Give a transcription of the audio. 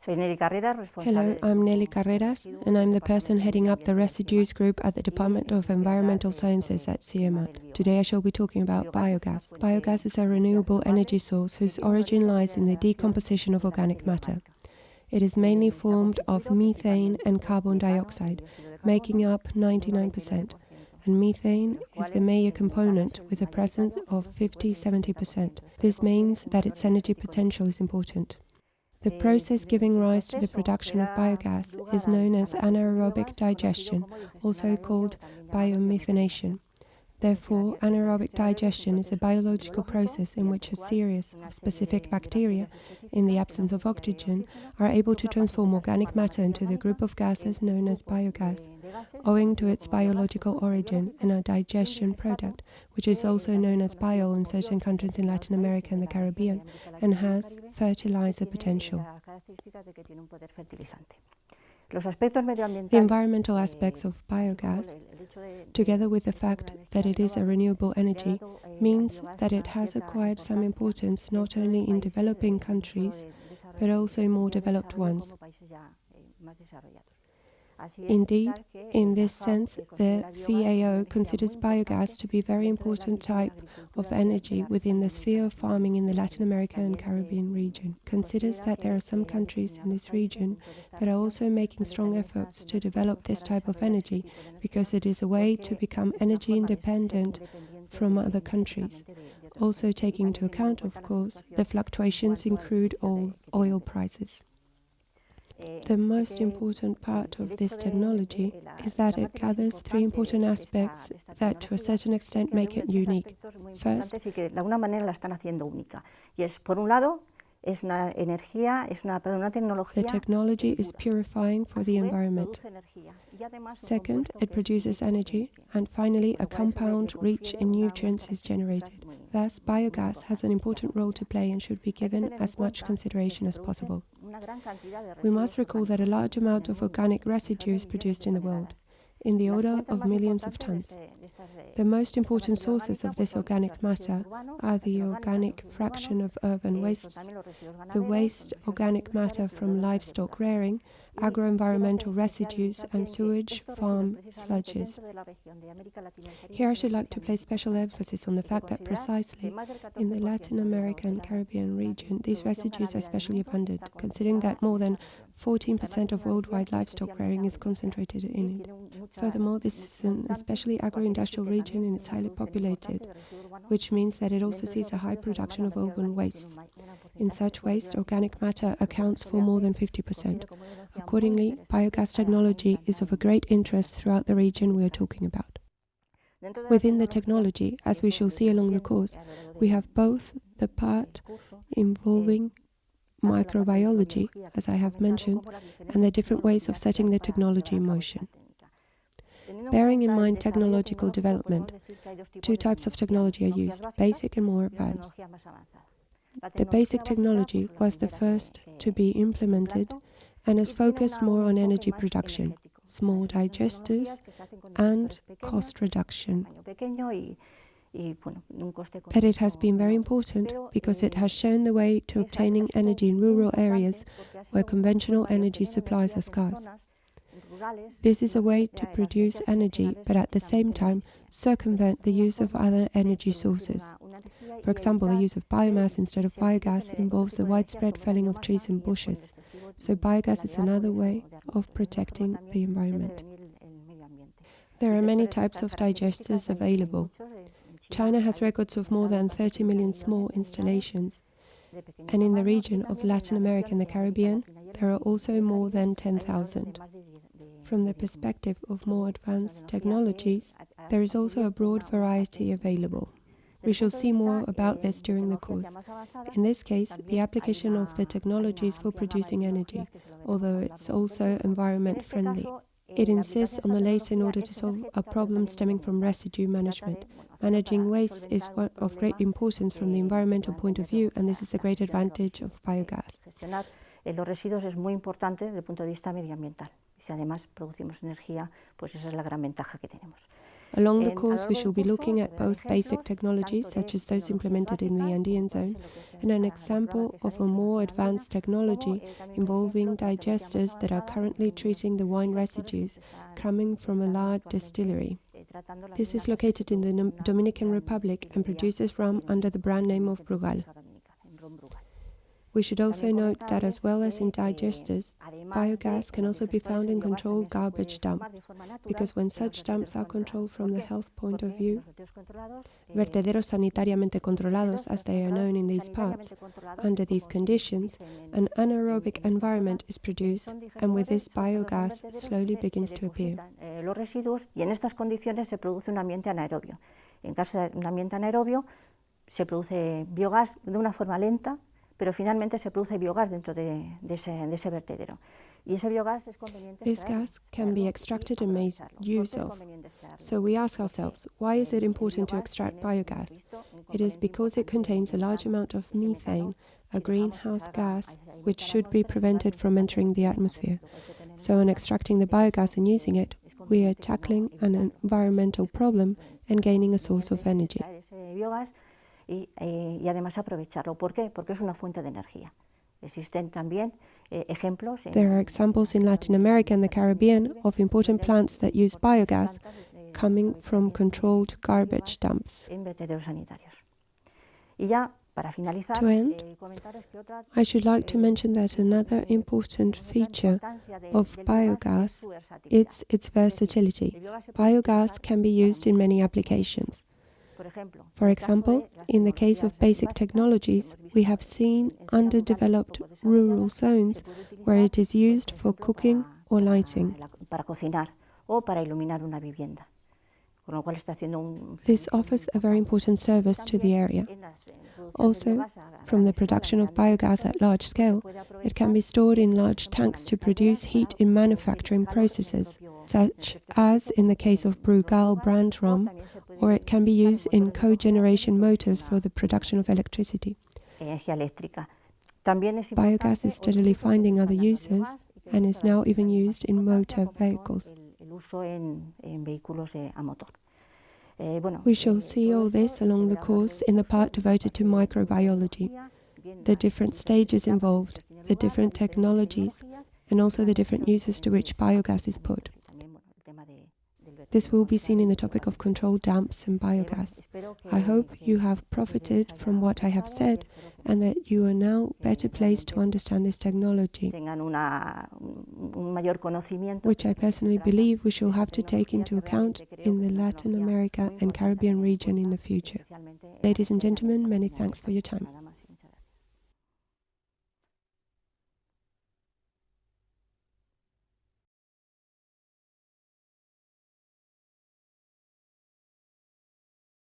Hello, I'm Nelly Carreras, and I'm the person heading up the Residues Group at the Department of Environmental Sciences at CIEMAT. Today I shall be talking about biogas. Biogas is a renewable energy source whose origin lies in the decomposition of organic matter. It is mainly formed of methane and carbon dioxide, making up 99%, and methane is the major component with a presence of 50–70%. This means that its energy potential is important. The process giving rise to the production of biogas is known as anaerobic digestion, also called biomethanation. Therefore, anaerobic digestion is a biological process in which a series of specific bacteria, in the absence of oxygen, are able to transform organic matter into the group of gases known as biogas, owing to its biological origin and a digestion product, which is also known as biol in certain countries in Latin America and the Caribbean, and has fertilizer potential. The environmental aspects of biogas, together with the fact that it is a renewable energy, means that it has acquired some importance not only in developing countries, but also in more developed ones. Indeed, in this sense, the FAO considers biogas to be a very important type of energy within the sphere of farming in the Latin America and Caribbean region. Considers that there are some countries in this region that are also making strong efforts to develop this type of energy because it is a way to become energy independent from other countries, also taking into account, of course, the fluctuations in crude oil prices. The most important part of this technology is that it gathers three important aspects that to a certain extent make it unique. First, the technology is purifying for the environment. Second, it produces energy. And finally, a compound rich in nutrients is generated. Thus, biogas has an important role to play and should be given as much consideration as possible. We must recall that a large amount of organic residue is produced in the world, in the order of millions of tons. The most important sources of this organic matter are the organic fraction of urban wastes, the waste organic matter from livestock rearing, agro-environmental residues, and sewage farm sludges. Here I should like to place special emphasis on the fact that precisely in the Latin American and Caribbean region, these residues are especially abundant, considering that more than 14% of worldwide livestock rearing is concentrated in it. Furthermore, this is an especially agro-industrial region and it's highly populated, which means that it also sees a high production of urban waste. In such waste, organic matter accounts for more than 50%. Accordingly, biogas technology is of a great interest throughout the region we are talking about. Within the technology, as we shall see along the course, we have both the part involving microbiology, as I have mentioned, and the different ways of setting the technology in motion. Bearing in mind technological development, two types of technology are used, basic and more advanced. The basic technology was the first to be implemented and is focused more on energy production, small digesters, and cost reduction. But it has been very important because it has shown the way to obtaining energy in rural areas where conventional energy supplies are scarce. This is a way to produce energy, but at the same time circumvent the use of other energy sources. For example, the use of biomass instead of biogas involves the widespread felling of trees and bushes. So biogas is another way of protecting the environment. There are many types of digesters available. China has records of more than 30 million small installations, and in the region of Latin America and the Caribbean, there are also more than 10,000. From the perspective of more advanced technologies, there is also a broad variety available. We shall see more about this during the course. In this case, the application of the technologies for producing energy, although it's also environment friendly. It insists on the latter in order to solve a problem stemming from residue management. Managing waste is of great importance from the environmental point of view, and this is a great advantage of biogas. Los residuos es muy importante desde el punto de vista medioambiental. Si además producimos energía, pues esa es la gran ventaja que tenemos. Along the course, we shall be looking at both basic technologies, such as those implemented in the Andean zone, and an example of a more advanced technology involving digesters that are currently treating the wine residues coming from a large distillery. This is located in the Dominican Republic and produces rum under the brand name of Brugal. We should also note that as well as in digesters, biogas can also be found in controlled garbage dumps, because when such dumps are controlled from the health point of view, vertederos sanitariamente controlados as they are known in these parts, under these conditions, an anaerobic environment is produced, and with this biogas slowly begins to appear. Los residuos, y en estas condiciones se produce un ambiente anaerobio. En caso de un ambiente anaerobio, se produce biogás de una forma lenta, pero finalmente se produce biogás dentro de ese vertedero. Y ese biogás es conveniente This gas can be extracted and made use of. So we ask ourselves, why is it important to extract biogas? It is because it contains a large amount of methane, a greenhouse gas, which should be prevented from entering the atmosphere. So in extracting the biogas and using it, we are tackling an environmental problem and gaining a source of energy. Y además aprovecharlo. ¿Por qué? Porque es una fuente de energía. Existen también ejemplos. There are examples in Latin America and the Caribbean of important plants that use biogas coming from controlled garbage dumps. En vertederos sanitarios. Y ya para finalizar, To end, I should like to mention that another important feature of biogas is its versatility. Biogas can be used in many applications. For example, in the case of basic technologies, we have seen underdeveloped rural zones where it is used for cooking or lighting. Para cocinar o para iluminar una vivienda. This offers a very important service to the area. Also, from the production of biogas at large scale, it can be stored in large tanks to produce heat in manufacturing processes, such as in the case of Brugal brand rum, or it can be used in cogeneration motors for the production of electricity. Biogas is steadily finding other uses and is now even used in motor vehicles. We shall see all this along the course in the part devoted to microbiology, the different stages involved, the different technologies, and also the different uses to which biogas is put. This will be seen in the topic of controlled damps and biogas. I hope you have profited from what I have said and that you are now better placed to understand this technology, which I personally believe we shall have to take into account in the Latin America and Caribbean region in the future. Ladies and gentlemen, many thanks for your time.